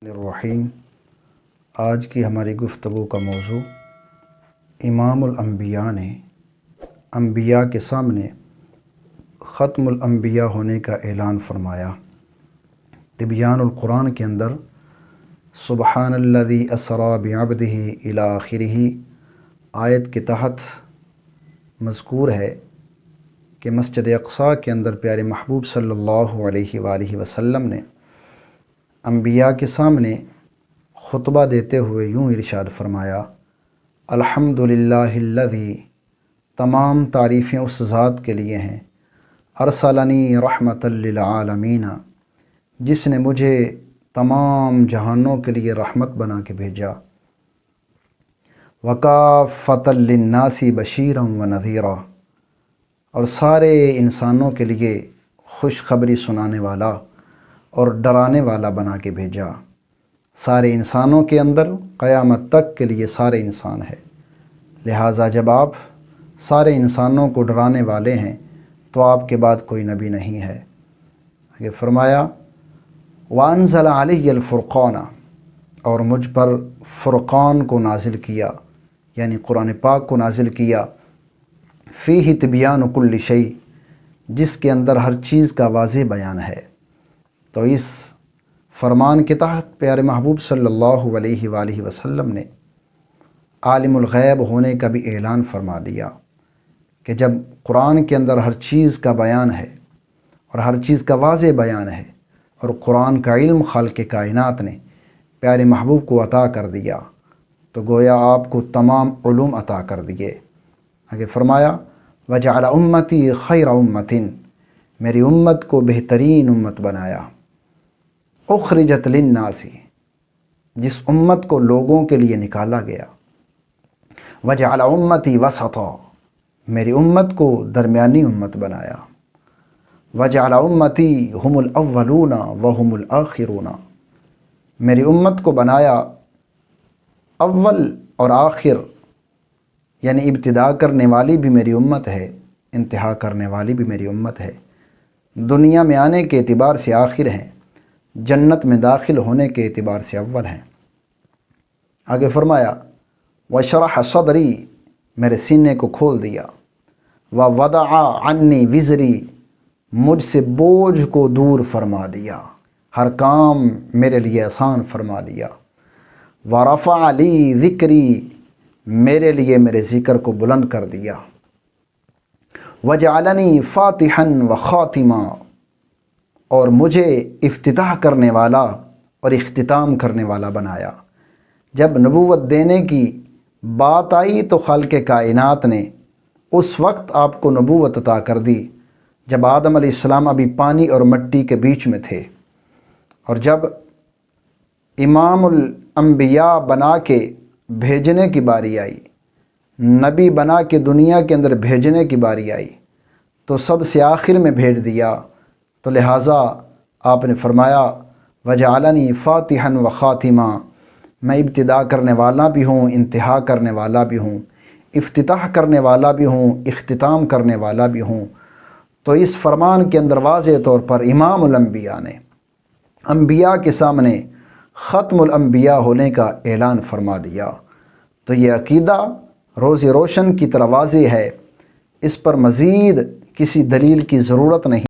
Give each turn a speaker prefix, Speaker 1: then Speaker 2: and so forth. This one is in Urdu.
Speaker 1: الرحیم۔ آج کی ہماری گفتگو کا موضوع امام الانبیاء نے انبیاء کے سامنے ختم الانبیاء ہونے کا اعلان فرمایا۔ تبیان القرآن کے اندر سبحان الذی اسریٰ بعبدہ الی آخرہ آیت کے تحت مذکور ہے کہ مسجد اقصیٰ کے اندر پیارے محبوب صلی اللہ علیہ وآلہ وسلم نے انبیاء کے سامنے خطبہ دیتے ہوئے یوں ارشاد فرمایا، الحمدللہ الذی، تمام تعریفیں اس ذات کے لیے ہیں، ارسلنی رحمۃ للعالمین، جس نے مجھے تمام جہانوں کے لیے رحمت بنا کے بھیجا، وکافۃ للناس بشیرا ونذیرا، اور سارے انسانوں کے لیے خوشخبری سنانے والا اور ڈرانے والا بنا کے بھیجا۔ سارے انسانوں کے اندر قیامت تک کے لیے سارے انسان ہے، لہٰذا جب آپ سارے انسانوں کو ڈرانے والے ہیں تو آپ کے بعد کوئی نبی نہیں ہے۔ آگے فرمایا، وَأَنزَلَ عَلَيَّ الْفُرْقَانَ، اور مجھ پر فرقان کو نازل کیا، یعنی قرآن پاک کو نازل کیا، فِيهِ تِبْيَانُ كُلِّ شَيْءٍ، جس کے اندر ہر چیز کا واضح بیان ہے۔ تو اس فرمان کے تحت پیارے محبوب صلی اللہ علیہ وآلہ وسلم نے عالم الغیب ہونے کا بھی اعلان فرما دیا کہ جب قرآن کے اندر ہر چیز کا بیان ہے اور ہر چیز کا واضح بیان ہے اور قرآن کا علم خالق کائنات نے پیارے محبوب کو عطا کر دیا تو گویا آپ کو تمام علوم عطا کر دیے۔ آگے فرمایا، وجعل امتی خیر امت، میری امت کو بہترین امت بنایا، اخرجت للناس، جس امت کو لوگوں کے لیے نکالا گیا، وجعل امتی وسطا، میری امت کو درمیانی امت بنایا، وجعل امتی هم الاولون وهم الاخرون، میری امت کو بنایا اول اور آخر، یعنی ابتدا کرنے والی بھی میری امت ہے، انتہا کرنے والی بھی میری امت ہے، دنیا میں آنے کے اعتبار سے آخر ہیں، جنت میں داخل ہونے کے اعتبار سے اول ہیں۔ آگے فرمایا، وشرح صدری، میرے سینے کو کھول دیا، ووضع عنی وزری، مجھ سے بوجھ کو دور فرما دیا، ہر کام میرے لیے آسان فرما دیا، ورفع لی ذکری، میرے لیے میرے ذکر کو بلند کر دیا، وجعلنی فاتحا وخاتما، اور مجھے افتتاح کرنے والا اور اختتام کرنے والا بنایا۔ جب نبوت دینے کی بات آئی تو خالق کائنات نے اس وقت آپ کو نبوت عطا کر دی جب آدم علیہ السلام ابھی پانی اور مٹی کے بیچ میں تھے، اور جب امام الانبیاء بنا کے بھیجنے کی باری آئی، نبی بنا کے دنیا کے اندر بھیجنے کی باری آئی تو سب سے آخر میں بھیج دیا، تو لہٰذا آپ نے فرمایا، وجعلنی فاتحا وخاتما، میں ابتدا کرنے والا بھی ہوں، انتہا کرنے والا بھی ہوں، افتتاح کرنے والا بھی ہوں، اختتام کرنے والا بھی ہوں۔ تو اس فرمان کے اندر واضح طور پر امام الانبیاء نے انبیاء کے سامنے ختم الانبیاء ہونے کا اعلان فرما دیا۔ تو یہ عقیدہ روز روشن کی طرح واضح ہے، اس پر مزید کسی دلیل کی ضرورت نہیں۔